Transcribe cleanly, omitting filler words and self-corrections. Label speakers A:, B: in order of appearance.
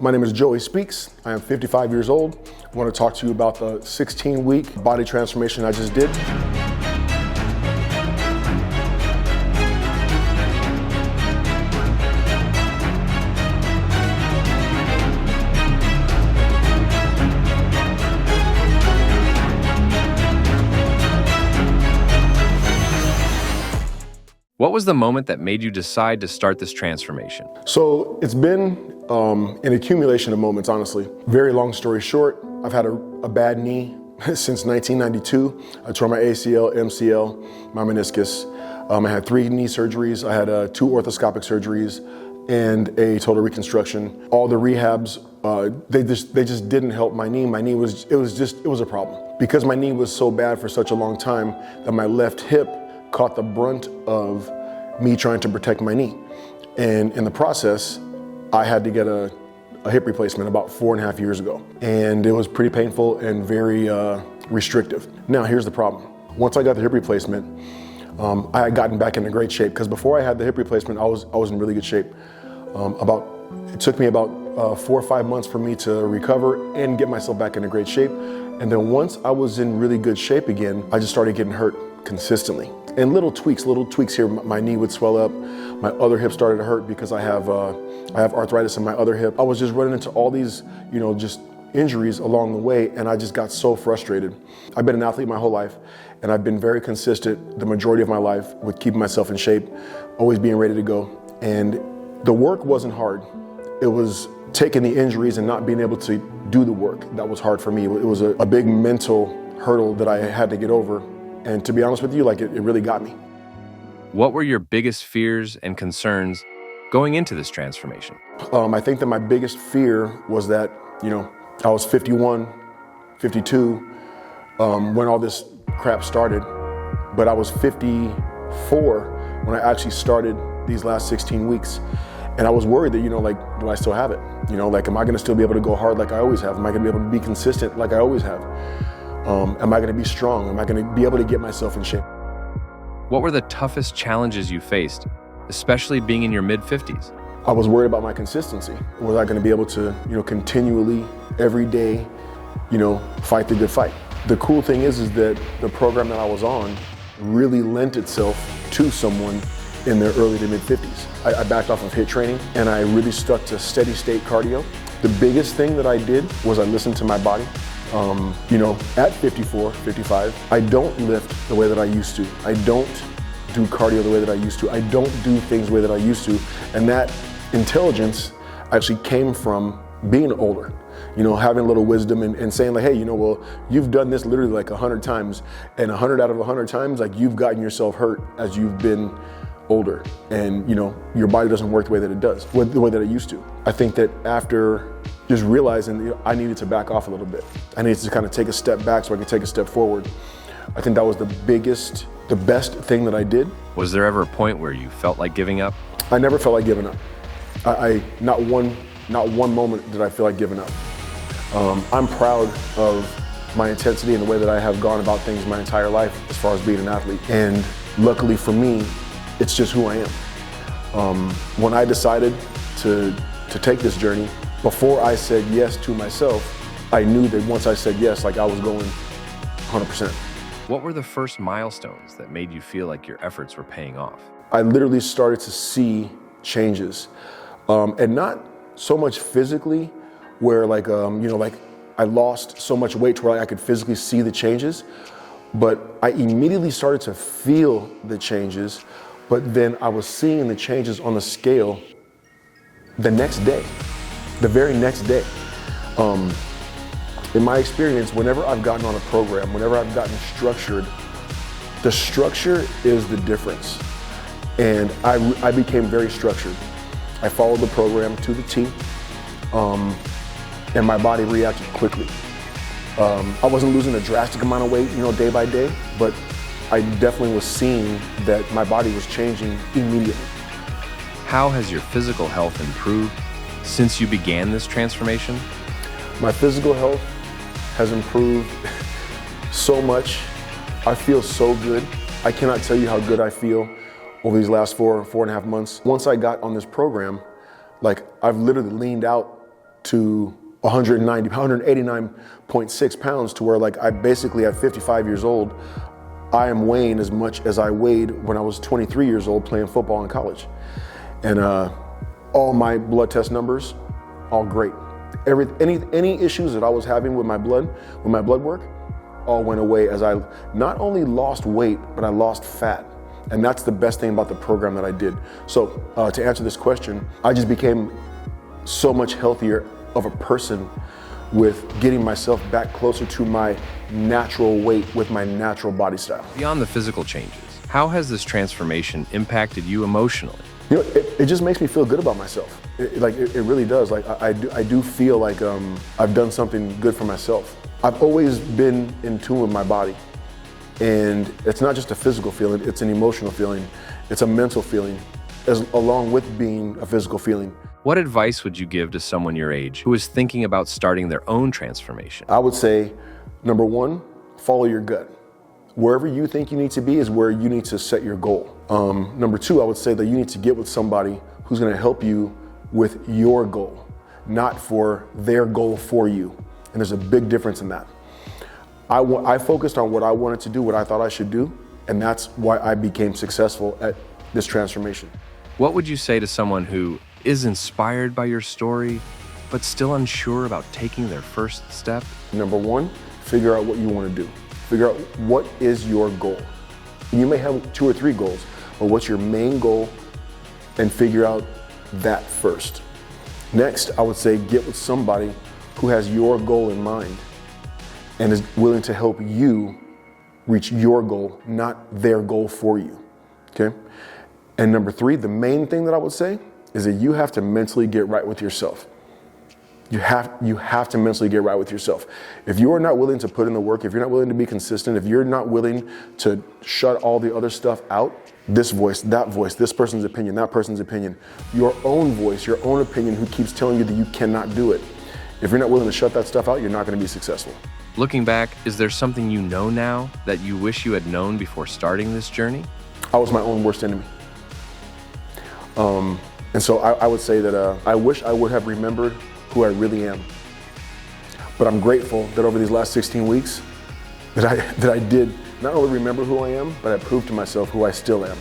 A: My name is Joey Speaks. I am 55 years old. I want to talk to you about the 16-week body transformation I just did.
B: What was the moment that made you decide to start this transformation?
A: So it's been an accumulation of moments, honestly. Very long story short, I've had a bad knee since 1992. I tore my ACL, MCL, my meniscus. I had 3 knee surgeries. I had 2 orthoscopic surgeries and a total reconstruction. All the rehabs, they just didn't help my knee. My knee was a problem. Because my knee was so bad for such a long time that my left hip caught the brunt of me trying to protect my knee. And in the process, I had to get a hip replacement about 4.5 years ago. And it was pretty painful and very restrictive. Now, here's the problem. Once I got the hip replacement, I had gotten back into great shape, because before I had the hip replacement, I was in really good shape. It took me about 4 or 5 months for me to recover and get myself back into great shape. And then once I was in really good shape again, I just started getting hurt consistently. And little tweaks here. My knee would swell up. My other hip started to hurt because I have arthritis in my other hip. I was just running into all these, just injuries along the way, and I just got so frustrated. I've been an athlete my whole life, and I've been very consistent the majority of my life with keeping myself in shape, always being ready to go. And the work wasn't hard. It was taking the injuries and not being able to do the work that was hard for me. It was a big mental hurdle that I had to get over. And to be honest with you, it really got me.
B: What were your biggest fears and concerns going into this transformation?
A: I think that my biggest fear was that, I was 51, 52 when all this crap started, but I was 54 when I actually started these last 16 weeks. And I was worried that, do I still have it? Am I gonna still be able to go hard like I always have? Am I gonna be able to be consistent like I always have? Am I gonna be strong? Am I gonna be able to get myself in shape?
B: What were the toughest challenges you faced, especially being in your mid-50s?
A: I was worried about my consistency. Was I gonna be able to, continually, every day, fight the good fight? The cool thing is that the program that I was on really lent itself to someone in their early to mid-50s. I backed off of HIIT training, and I really stuck to steady state cardio. The biggest thing that I did was I listened to my body. At 54, 55, I don't lift the way that I used to. I don't do cardio the way that I used to. I don't do things the way that I used to. And that intelligence actually came from being older, having a little wisdom and saying hey, you've done this literally 100 times, and 100 out of 100 times, you've gotten yourself hurt as you've been older, and your body doesn't work the way that it does, the way that it used to. I think that after just realizing I needed to back off a little bit, I needed to kind of take a step back so I could take a step forward. I think that was the best thing that I did.
B: Was there ever a point where you felt like giving up?
A: I never felt like giving up. Not one moment did I feel like giving up. I'm proud of my intensity and the way that I have gone about things my entire life as far as being an athlete. And luckily for me, it's just who I am. When I decided to take this journey, before I said yes to myself, I knew that once I said yes, I was going 100%.
B: What were the first milestones that made you feel like your efforts were paying off?
A: I literally started to see changes, and not so much physically, where I lost so much weight to where I could physically see the changes, but I immediately started to feel the changes. But then I was seeing the changes on the scale the next day, the very next day. In my experience, whenever I've gotten on a program, whenever I've gotten structured, the structure is the difference. And I became very structured. I followed the program to the T, and my body reacted quickly. I wasn't losing a drastic amount of weight, day by day, but I definitely was seeing that my body was changing immediately.
B: How has your physical health improved since you began this transformation?
A: My physical health has improved so much. I feel so good. I cannot tell you how good I feel over these last 4.5 months. Once I got on this program, I've literally leaned out to 189.6 pounds, to where like I basically at 55 years old, I am weighing as much as I weighed when I was 23 years old playing football in college. And all my blood test numbers, all great. Any issues that I was having with my blood work, all went away as I not only lost weight, but I lost fat. And that's the best thing about the program that I did. So to answer this question, I just became so much healthier of a person with getting myself back closer to my natural weight with my natural body style.
B: Beyond the physical changes, how has this transformation impacted you emotionally?
A: You know, it just makes me feel good about myself. It really does. Like I do feel like I've done something good for myself. I've always been in tune with my body. And it's not just a physical feeling, it's an emotional feeling. It's a mental feeling, along with being a physical feeling.
B: What advice would you give to someone your age who is thinking about starting their own transformation?
A: I would say, number one, follow your gut. Wherever you think you need to be is where you need to set your goal. Number two, I would say that you need to get with somebody who's gonna help you with your goal, not for their goal for you. And there's a big difference in that. I focused on what I wanted to do, what I thought I should do, and that's why I became successful at this transformation.
B: What would you say to someone who is inspired by your story, but still unsure about taking their first step?
A: Number one, figure out what you want to do. Figure out what is your goal. You may have 2 or 3 goals, but what's your main goal, and figure out that first. Next, I would say get with somebody who has your goal in mind and is willing to help you reach your goal, not their goal for you, okay? And number 3, the main thing that I would say is that you have to mentally get right with yourself. You have to mentally get right with yourself. If you are not willing to put in the work, if you're not willing to be consistent, if you're not willing to shut all the other stuff out, this voice, that voice, this person's opinion, that person's opinion, your own voice, your own opinion who keeps telling you that you cannot do it. If you're not willing to shut that stuff out, you're not gonna be successful.
B: Looking back, is there something you know now that you wish you had known before starting this journey?
A: I was my own worst enemy. And so I would say that I wish I would have remembered who I really am. But I'm grateful that over these last 16 weeks that I did not only remember who I am, but I proved to myself who I still am.